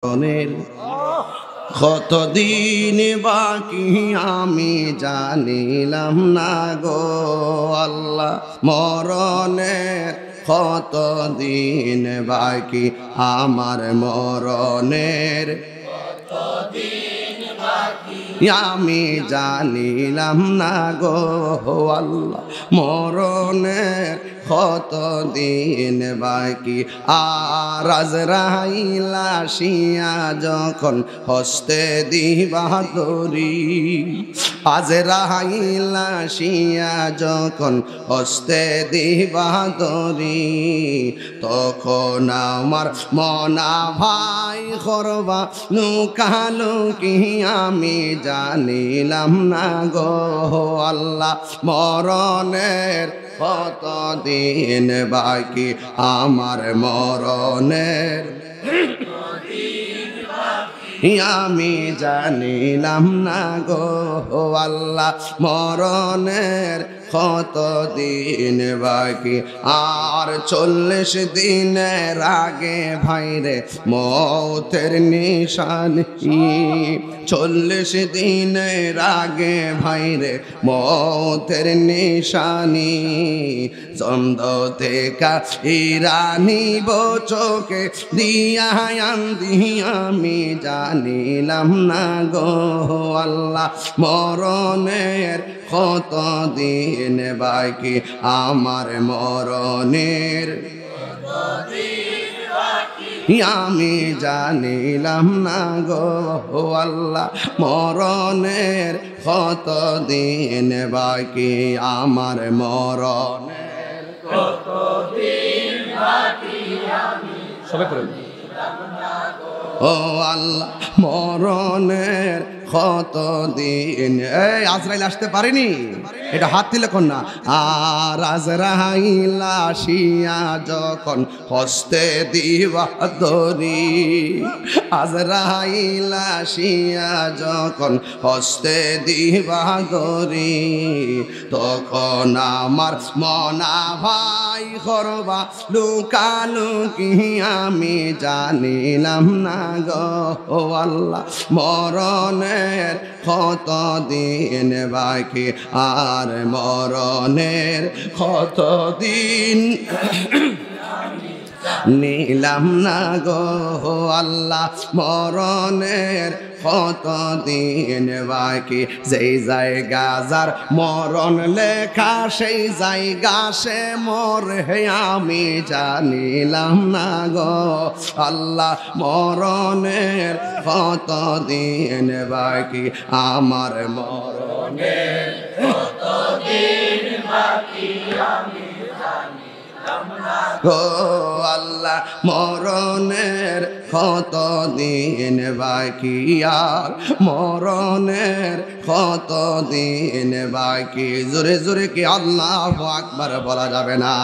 মরণের কতদিন বাকি আমি জানিলাম না গো আল্লাহ। মরণের কতদিন বাকি আমার মরণের আমি জানিলাম না গো আল্লাহ। মরণের কতদিন বাকি আর আজরাইল আসিয়া যখন হস্তে দিবা দড়ি, আজরাইল আসিয়া যখন হস্তে দিবা দড়ি, তখন আমার মনা ভাই করবা লুকালুকি আমি জানিলাম না গো আল্লাহ। মরণের কতদিন বাকি আমার মরণের আমি জানিলাম না গো আল্লাহ। মরণের কতদিন বাকি আর 40 দিনের আগে ভাইরে মৌতের নিশানি, 40 দিনের আগে ভাইরে মৌতের নিশানি, চন্দ থেকে ইরানি চোখে দিয়া আমি জানিলাম না গো আল্লাহ। মরণের কতদিন বাকি আমার মরণের আমি জানিলাম না গো আল্লাহ। মরণের কতদিন বাকি আমার মরণের কতদিন বাকি আমি সবাই পড়েন ও আল্লাহ। মরণের কতদিন এই আজরাইল আসতে পারেনি, এটা হাত দিলে কন্যা। আর আজরাইল আসিয়া যখন হস্তে দিবা দড়ি, আজরাইল আসিয়া যখন হস্তে দিবা দড়ি, তখন আমার মনা ভাই করবা লুকালুকি আমি জানিলাম না গো আল্লাহ। মরণের কতদিন বাকি আর মরণের কতদিন নিলাম না গো আল্লাহ। মরণের কতদিন বাকি যেই জায়গা যার মরণ লেখা সেই জায়গা সে মরে আমি জানিলাম না গো আল্লাহ। মরণের কতদিন বাকি আমার মরণের কতদিন বাকি আমি গো আল্লাহ। মরণের কতদিন বাকি আর মরণের কতদিন বাকি। জোরে জোরে কি আল্লাহু আকবার বলা যাবে না?